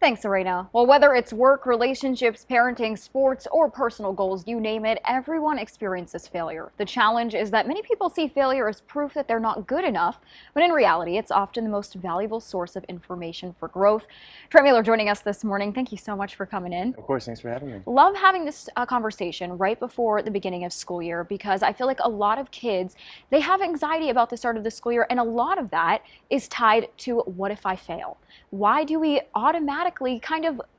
Thanks, Reno. Well, whether it's work, relationships, parenting, sports, or personal goals, you name it, everyone experiences failure. The challenge is that many people see failure as proof that they're not good enough, but in reality, it's often the most valuable source of information for growth. Trent Mueller joining us this morning. Thank you so much for coming in. Of course, thanks for having me. Love having this conversation right before the beginning of school year because I feel like a lot of kids, they have anxiety about the start of the school year, and a lot of that is tied to what if I fail? Why do we automatically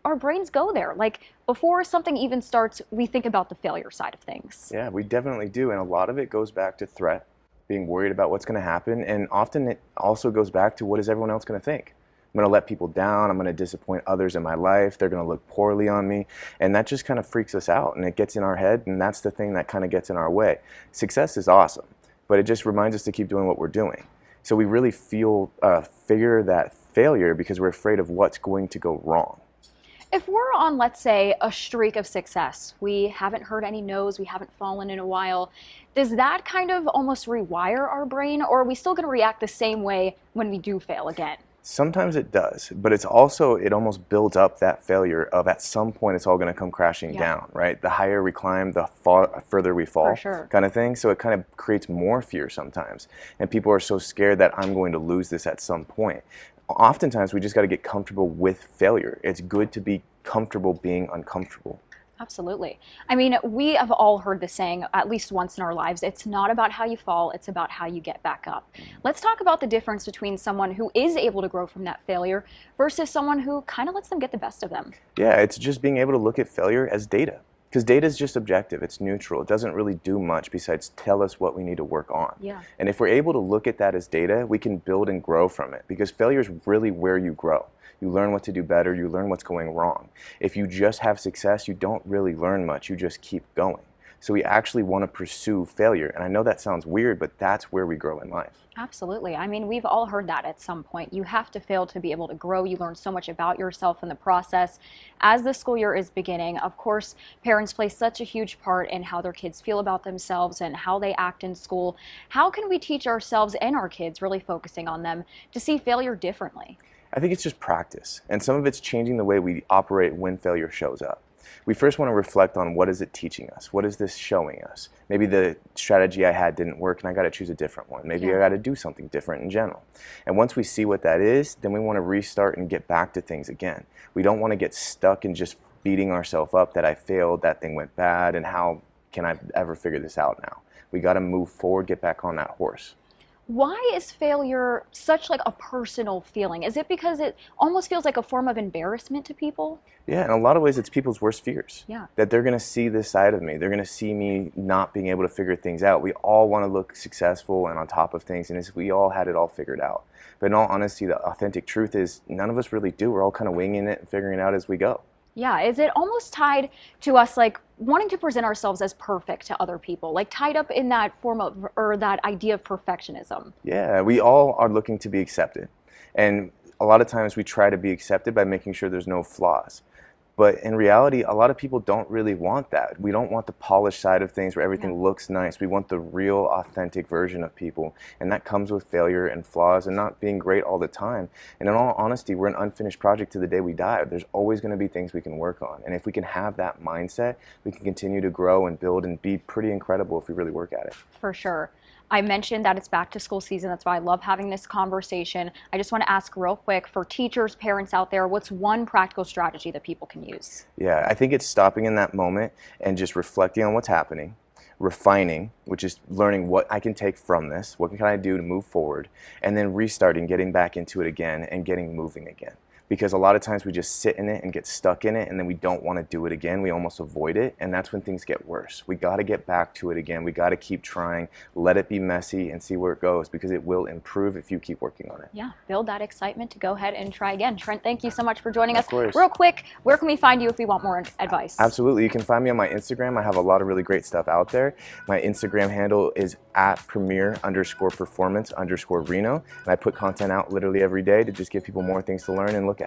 our brains go there? Like before something even starts, we think about the failure side of things. Yeah, we definitely do. And a lot of it goes back to threat, being worried about what's going to happen. And often it also goes back to what is everyone else going to think? I'm going to let people down. I'm going to disappoint others in my life. They're going to look poorly on me. And that just kind of freaks us out and it gets in our head. And that's the thing that kind of gets in our way. Success is awesome, but it just reminds us to keep doing what we're doing. So we really figure that failure because we're afraid of what's going to go wrong. If we're on, let's say, a streak of success, we haven't heard any no's, we haven't fallen in a while, does that kind of almost rewire our brain, or are we still going to react the same way when we do fail again? Sometimes it does, but it almost builds up that failure of at some point it's all going to come crashing down, right? The higher we climb, the further we fall, kind of thing. So it kind of creates more fear sometimes. And people are so scared that I'm going to lose this at some point. Oftentimes we just got to get comfortable with failure. It's good to be comfortable being uncomfortable. Absolutely. I mean, we have all heard the saying at least once in our lives, it's not about how you fall, it's about how you get back up. Let's talk about the difference between someone who is able to grow from that failure versus someone who kind of lets them get the best of them. Yeah, it's just being able to look at failure as data. Because data is just objective, it's neutral. It doesn't really do much besides tell us what we need to work on. Yeah. And if we're able to look at that as data, we can build and grow from it. Because failure is really where you grow. You learn what to do better, you learn what's going wrong. If you just have success, you don't really learn much, you just keep going. So we actually want to pursue failure. And I know that sounds weird, but that's where we grow in life. Absolutely. I mean, we've all heard that at some point. You have to fail to be able to grow. You learn so much about yourself in the process. As the school year is beginning, of course, parents play such a huge part in how their kids feel about themselves and how they act in school. How can we teach ourselves and our kids, really focusing on them, to see failure differently? I think it's just practice. And some of it's changing the way we operate when failure shows up. We first want to reflect on what is it teaching us? What is this showing us? Maybe the strategy I had didn't work and I got to choose a different one. Maybe I got to do something different in general. And once we see what that is, then we want to restart and get back to things again. We don't want to get stuck in just beating ourselves up that I failed, that thing went bad, and how can I ever figure this out now? We got to move forward, get back on that horse. Why is failure such like a personal feeling? Is it because it almost feels like a form of embarrassment to people? Yeah, in a lot of ways it's people's worst fears. Yeah. That they're going to see this side of me. They're going to see me not being able to figure things out. We all want to look successful and on top of things, and if we all had it all figured out. But in all honesty, the authentic truth is none of us really do. We're all kind of winging it and figuring it out as we go. Yeah, is it almost tied to us like wanting to present ourselves as perfect to other people, like tied up in that form of, or that idea of perfectionism? Yeah, we all are looking to be accepted. And a lot of times we try to be accepted by making sure there's no flaws. But in reality, a lot of people don't really want that. We don't want the polished side of things where everything looks nice. We want the real, authentic version of people. And that comes with failure and flaws and not being great all the time. And in all honesty, we're an unfinished project to the day we die. There's always going to be things we can work on. And if we can have that mindset, we can continue to grow and build and be pretty incredible if we really work at it. For sure. I mentioned that it's back to school season. That's why I love having this conversation. I just want to ask real quick for teachers, parents out there, what's one practical strategy that people can use? Yeah, I think it's stopping in that moment and just reflecting on what's happening, refining, which is learning what I can take from this, what can I do to move forward, and then restarting, getting back into it again and getting moving again. Because a lot of times we just sit in it and get stuck in it and then we don't want to do it again. We almost avoid it, and that's when things get worse. We got to get back to it again. We got to keep trying, let it be messy and see where it goes, because it will improve if you keep working on it. Yeah, build that excitement to go ahead and try again. Trent, thank you so much for joining us. Of course. Real quick, where can we find you if we want more advice? Absolutely. You can find me on my Instagram. I have a lot of really great stuff out there. My Instagram handle is @premier_performance_Reno. And I put content out literally every day to just give people more things to learn and look at.